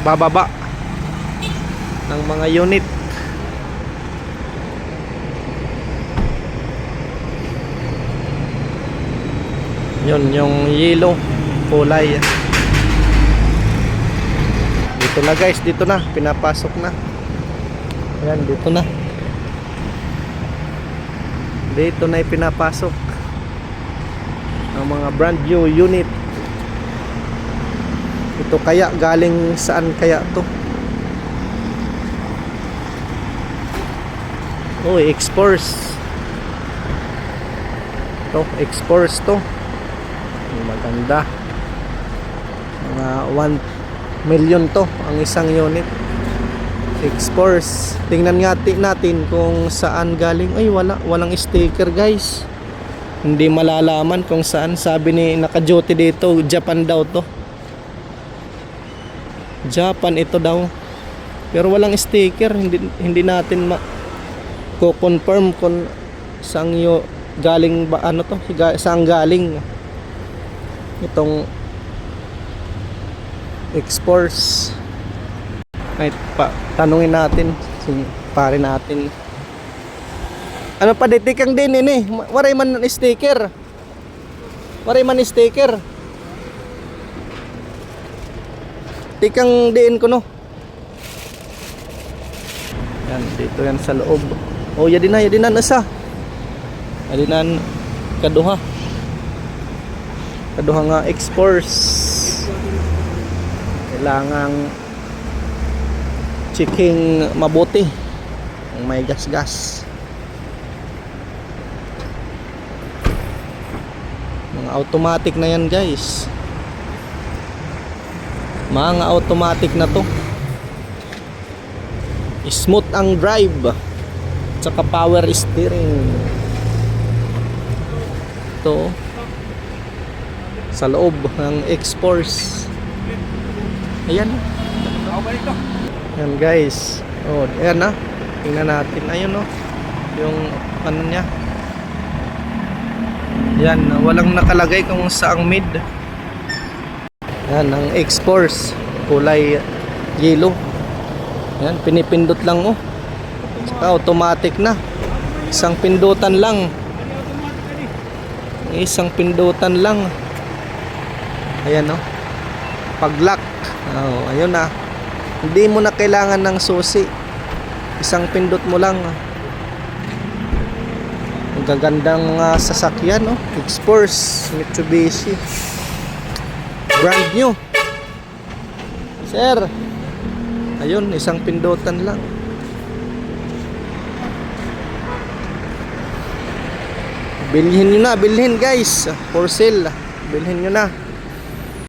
bababa ng mga unit. Yun yung yellow kulay. Dito na guys, dito na, pinapasok na. Ayan, dito na. Dito na ipinapasok ang mga brand new unit. Ito kaya galing saan kaya to? Oh, X-Force. To, X-Force to. Maganda. Mga 1 million to ang isang unit. X-Force. Tingnan nga natin kung saan galing. Ay, walang sticker guys. Hindi malalaman kung saan. Sabi ni naka-duty dito, Japan daw to. Japan ito daw. Pero walang sticker. Hindi natin ko-confirm kung saan galing ba, ano to, saan galing itong X-Force. Ay, tanungin natin si pare natin. Ano pa ditikang din ini? Waray man sticker. Waray man sticker. Tikang din ko no. Yan, dito yan sa loob. Oh, yadinan asa. Yadinan kaduha. Kaduha nga X-Force. Kailangang checking mabuti ang may gas. Mga automatic na yan guys. Mga automatic na to. Smooth ang drive, tsaka power steering. Ito sa loob ng X-Force. Ayan. Yan guys. Oh, ayan na. Tingnan natin. Ayun oh. Yung ano niya. Yan, walang nakalagay kung saang mid. Yan ang X-Force, kulay yellow. Yan, pinipindot lang oh. Saka automatic na. Isang pindutan lang. Isang pindutan lang. Ayan oh. Pag-lock. Oh, ayun na. Hindi mo na kailangan ng susi. Isang pindot mo lang. Ang gagandang sasakyan, no? X-Force, Mitsubishi. Brand new. Sir. Ayun, isang pindutan lang. Bilhin nyo na, bilhin guys. For sale. Bilhin nyo na.